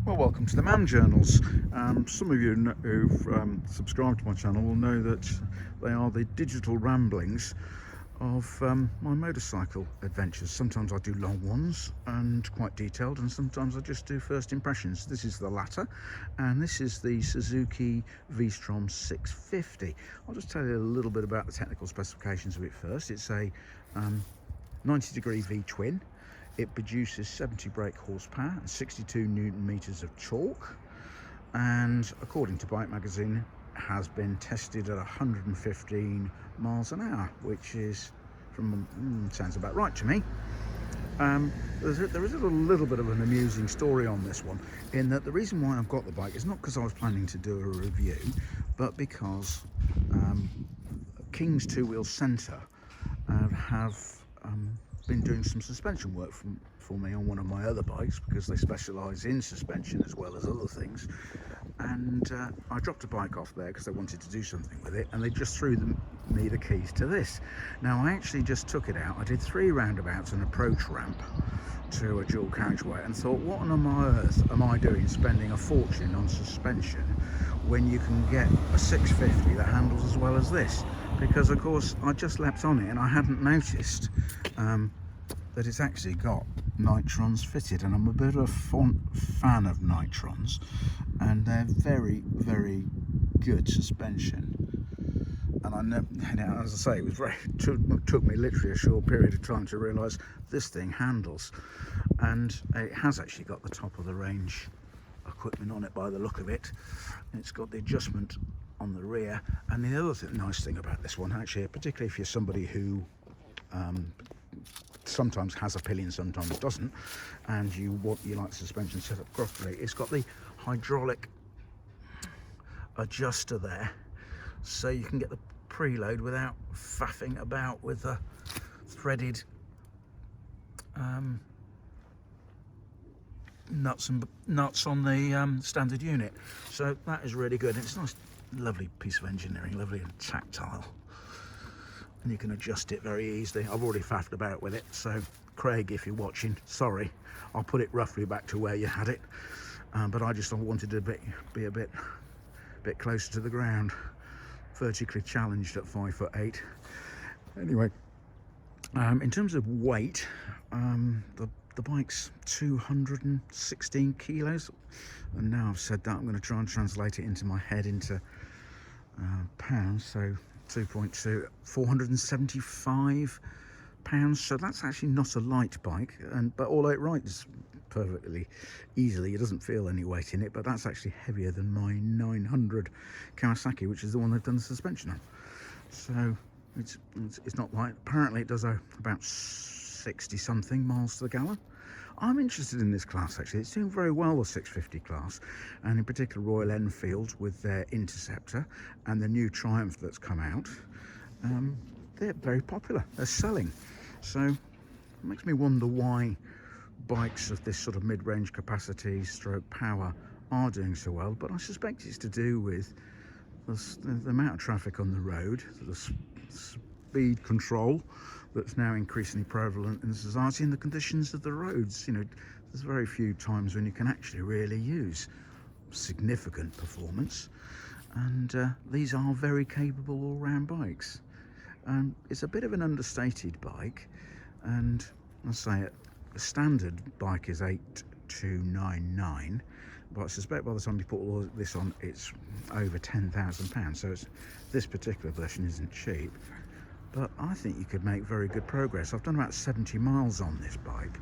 Well, welcome to the MAM Journals. Some of you who've subscribed to my channel will know that they are the digital ramblings of my motorcycle adventures. Sometimes I do long ones and quite detailed, and sometimes I just do first impressions. This is the latter, and this is the Suzuki V-Strom 650. I'll just tell you a little bit about the technical specifications of it first. It's a 90-degree V-twin. It produces 70 brake horsepower and 62 Newton meters of torque, and according to Bike Magazine has been tested at 115 miles an hour, which is sounds about right to me. There is a little bit of an amusing story on this one, in that the reason why I've got the bike is not because I was planning to do a review, but because King's Two Wheel Centre have been doing some suspension work for me on one of my other bikes, because they specialise in suspension as well as other things. And I dropped a bike off there because they wanted to do something with it, and they just threw me the keys to this. Now, I actually just took it out. I did 3 roundabouts and approach ramp to a dual carriageway, and thought, what on earth am I doing spending a fortune on suspension when you can get a 650 that handles as well as this? Because of course I just leapt on it and I hadn't noticed that it's actually got Nitrons fitted, and I'm a bit of a fan of Nitrons, and they're very, very good suspension. And I know, as I say, it was took me literally a short period of time to realise this thing handles, and it has actually got the top of the range equipment on it by the look of it. It's got the adjustment on the rear, and the other nice thing about this one, actually, particularly if you're somebody who sometimes has a pillion, sometimes doesn't, and you like suspension set up properly, it's got the hydraulic adjuster there, so you can get the preload without faffing about with the threaded nuts on the standard unit. So that is really good. It's a nice, lovely piece of engineering, lovely and tactile, and you can adjust it very easily. I've already faffed about with it, so Craig, if you're watching, sorry, I'll put it roughly back to where you had it, but I just wanted to be a bit closer to the ground, vertically challenged at 5'8". Anyway, in terms of weight, the bike's 216 kilos, and now I've said that, I'm going to try and translate it into my head into pounds. So 2.2, 475 pounds. So that's actually not a light bike, but although it rides perfectly easily, it doesn't feel any weight in it. But that's actually heavier than my 900 Kawasaki, which is the one they've done the suspension on. So it's not light. Apparently it does about 60 something miles to the gallon. I'm interested in this class, actually. It's doing very well, the 650 class, and in particular Royal Enfield with their Interceptor and the new Triumph that's come out. They're very popular, they're selling. So it makes me wonder why bikes of this sort of mid-range capacity stroke power are doing so well, but I suspect it's to do with the amount of traffic on the road, the speed control that's now increasingly prevalent in society, and the conditions of the roads. You know, there's very few times when you can actually really use significant performance, and these are very capable all-round bikes. It's a bit of an understated bike, and I'll say it, the standard bike is 8,299, but I suspect by the time you put all this on, it's over £10,000. So this particular version isn't cheap, but I think you could make very good progress. I've done about 70 miles on this bike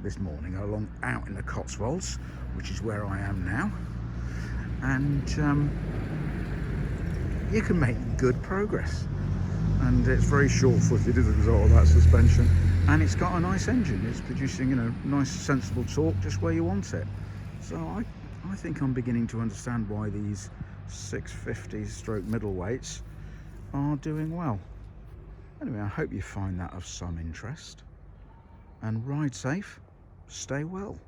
this morning, out in the Cotswolds, which is where I am now, and you can make good progress. And it's very short-footed as a result of that suspension, and it's got a nice engine. It's producing, you know, nice sensible torque just where you want it. So I think I'm beginning to understand why these 650 stroke middleweights are doing well. Anyway, I hope you find that of some interest, and ride safe, stay well.